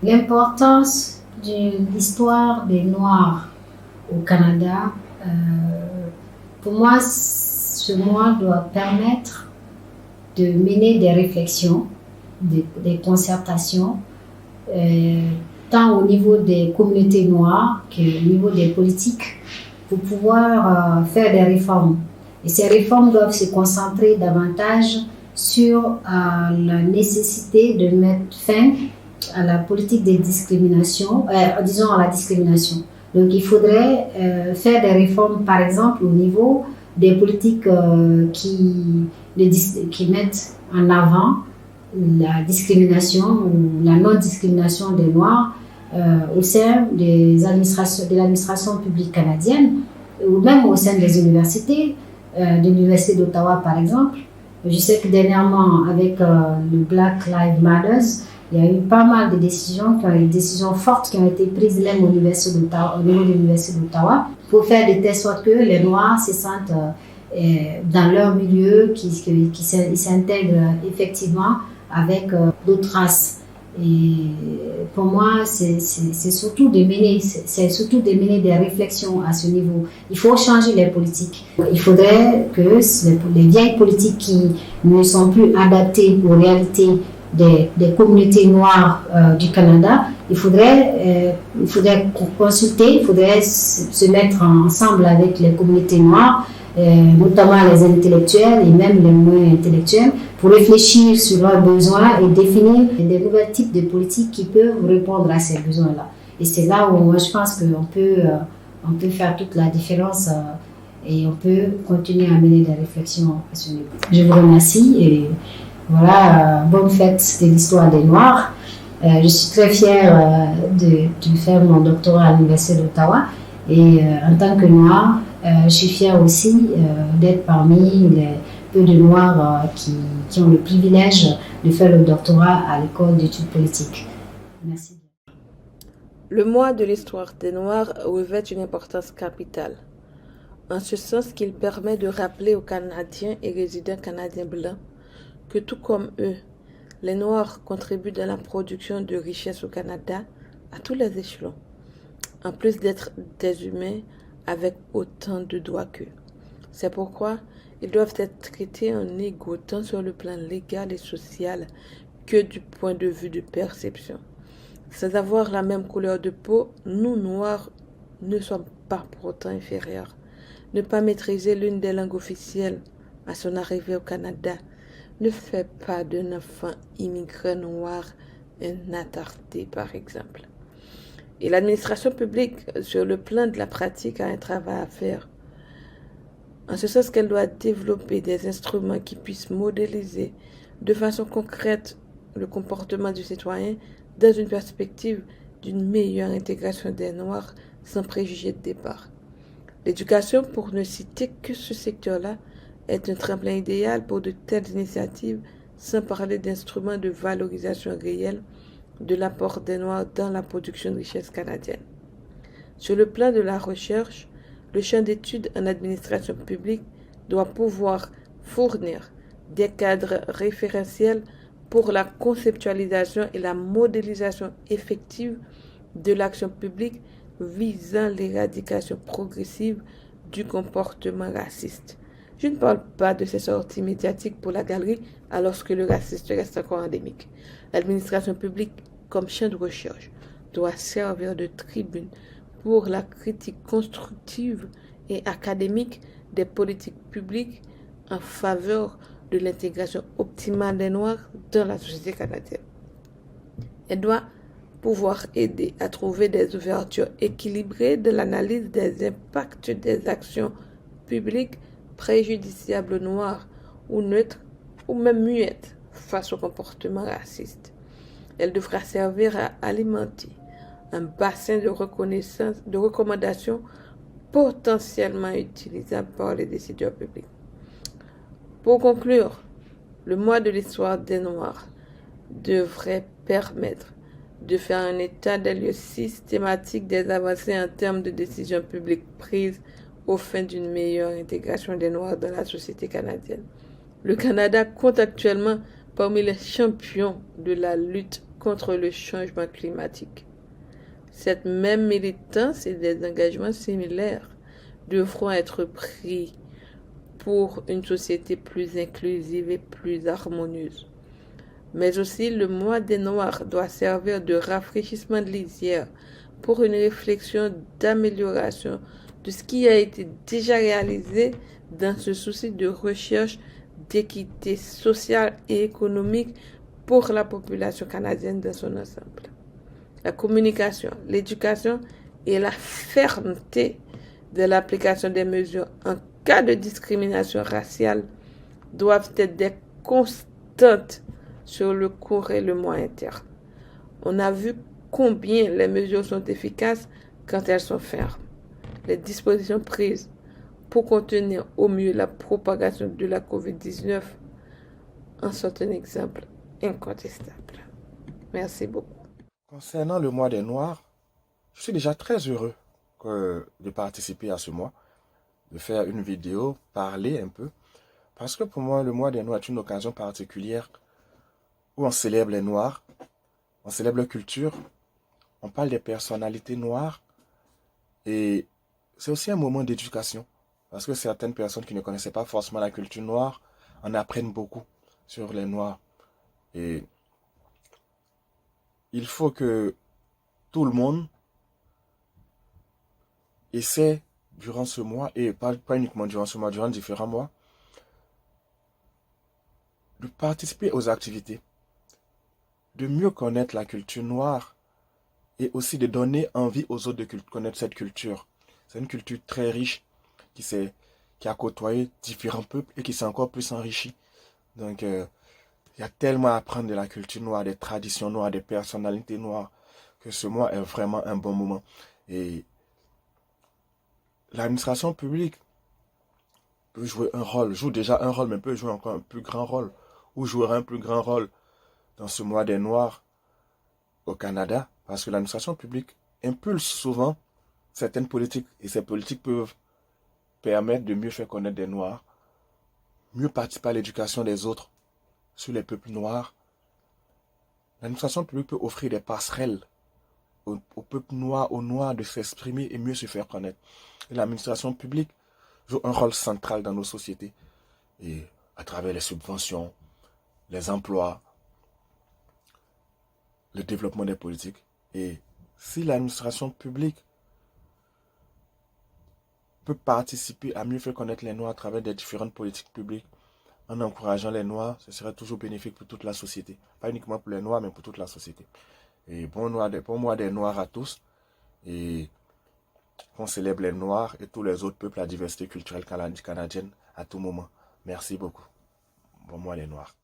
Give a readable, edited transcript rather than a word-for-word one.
L'importance de l'histoire des Noirs au Canada, pour moi, ce mois doit permettre de mener des réflexions, des concertations, tant au niveau des communautés noires qu'au niveau des politiques, pour pouvoir faire des réformes. Et ces réformes doivent se concentrer davantage sur la nécessité de mettre fin à la politique des discriminations, disons à la discrimination. Donc il faudrait faire des réformes, par exemple, au niveau des politiques qui mettent en avant la discrimination ou la non-discrimination des Noirs au sein de l'administration publique canadienne ou même au sein des universités, de l'Université d'Ottawa par exemple. Je sais que dernièrement, avec le Black Lives Matter, il y a eu pas mal de décisions, des décisions fortes qui ont été prises même au niveau de l'Université d'Ottawa pour faire de telle sorte que les Noirs se sentent dans leur milieu, qu'ils s'intègrent effectivement avec d'autres races. Et pour moi, c'est surtout de mener des réflexions à ce niveau. Il faut changer les politiques. Il faudrait que les vieilles politiques qui ne sont plus adaptées aux réalités des communautés noires du Canada, il faudrait consulter, il faudrait se mettre ensemble avec les communautés noires, notamment les intellectuels et même les moins intellectuels, pour réfléchir sur leurs besoins et définir des nouveaux types de politiques qui peuvent répondre à ces besoins-là. Et c'est là où moi je pense qu'on peut faire toute la différence et on peut continuer à mener des réflexions à ce niveau. Je vous remercie et voilà, bonne fête de l'histoire des Noirs. Je suis très fière de faire mon doctorat à l'Université d'Ottawa et en tant que Noire, je suis fière aussi d'être parmi les peu de Noirs qui ont le privilège de faire le doctorat à l'école d'études politiques. Merci. Le mois de l'histoire des Noirs revêt une importance capitale, en ce sens qu'il permet de rappeler aux Canadiens et résidents canadiens blancs que tout comme eux, les Noirs contribuent dans la production de richesses au Canada à tous les échelons, en plus d'être des humains avec autant de droits qu'eux. C'est pourquoi ils doivent être traités en égaux tant sur le plan légal et social que du point de vue de perception. Sans avoir la même couleur de peau, nous, Noirs, ne sommes pas pour autant inférieurs. Ne pas maîtriser l'une des langues officielles à son arrivée au Canada ne fait pas d'un enfant immigrant noir un attardé, par exemple. Et l'administration publique, sur le plan de la pratique, a un travail à faire. En ce sens qu'elle doit développer des instruments qui puissent modéliser de façon concrète le comportement du citoyen dans une perspective d'une meilleure intégration des Noirs sans préjugés de départ. L'éducation, pour ne citer que ce secteur-là, est un tremplin idéal pour de telles initiatives, sans parler d'instruments de valorisation réelle de l'apport des Noirs dans la production de richesses canadiennes. Sur le plan de la recherche, le champ d'études en administration publique doit pouvoir fournir des cadres référentiels pour la conceptualisation et la modélisation effective de l'action publique visant l'éradication progressive du comportement raciste. Je ne parle pas de ces sorties médiatiques pour la galerie alors que le racisme reste encore endémique. L'administration publique, comme champ de recherche, doit servir de tribune pour la critique constructive et académique des politiques publiques en faveur de l'intégration optimale des Noirs dans la société canadienne. Elle doit pouvoir aider à trouver des ouvertures équilibrées de l'analyse des impacts des actions publiques préjudiciables aux Noirs ou neutres ou même muettes face au comportement raciste. Elle devra servir à alimenter un bassin de reconnaissance, de recommandations potentiellement utilisables par les décideurs publics. Pour conclure, le mois de l'histoire des Noirs devrait permettre de faire un état des lieux systématique des avancées en termes de décisions publiques prises aux fins d'une meilleure intégration des Noirs dans la société canadienne. Le Canada compte actuellement parmi les champions de la lutte contre le changement climatique. Cette même militance et des engagements similaires devront être pris pour une société plus inclusive et plus harmonieuse. Mais aussi, le mois des Noirs doit servir de rafraîchissement de lisière pour une réflexion d'amélioration de ce qui a été déjà réalisé dans ce souci de recherche d'équité sociale et économique pour la population canadienne dans son ensemble. La communication, l'éducation et la fermeté de l'application des mesures en cas de discrimination raciale doivent être des constantes sur le court et le moyen terme. On a vu combien les mesures sont efficaces quand elles sont fermes. Les dispositions prises pour contenir au mieux la propagation de la COVID-19 en sont un exemple incontestable. Merci beaucoup. Concernant le mois des Noirs, je suis déjà très heureux de participer à ce mois, de faire une vidéo, parler un peu, parce que pour moi, le mois des Noirs est une occasion particulière où on célèbre les Noirs, on célèbre leur culture, on parle des personnalités noires, et c'est aussi un moment d'éducation, parce que certaines personnes qui ne connaissaient pas forcément la culture noire en apprennent beaucoup sur les Noirs. Et il faut que tout le monde essaie durant ce mois, et pas uniquement durant ce mois, durant différents mois, de participer aux activités, de mieux connaître la culture noire et aussi de donner envie aux autres de connaître cette culture. C'est une culture très riche qui a côtoyé différents peuples et qui s'est encore plus enrichie. Donc, il y a tellement à apprendre de la culture noire, des traditions noires, des personnalités noires, que ce mois est vraiment un bon moment. Et l'administration publique peut jouer un rôle, joue déjà un rôle, mais peut jouer encore un plus grand rôle, ou jouera un plus grand rôle dans ce mois des Noirs au Canada, parce que l'administration publique impulse souvent certaines politiques, et ces politiques peuvent permettre de mieux faire connaître des Noirs, mieux participer à l'éducation des autres sur les peuples noirs. L'administration publique peut offrir des passerelles au peuple noir, aux Noirs de s'exprimer et mieux se faire connaître. Et l'administration publique joue un rôle central dans nos sociétés, et à travers les subventions, les emplois, le développement des politiques. Et si l'administration publique peut participer à mieux faire connaître les Noirs à travers des différentes politiques publiques, en encourageant les Noirs, ce serait toujours bénéfique pour toute la société. Pas uniquement pour les Noirs, mais pour toute la société. Et bon mois des Noirs à tous. Et qu'on célèbre les Noirs et tous les autres peuples, la diversité culturelle canadienne à tout moment. Merci beaucoup. Bon mois les Noirs.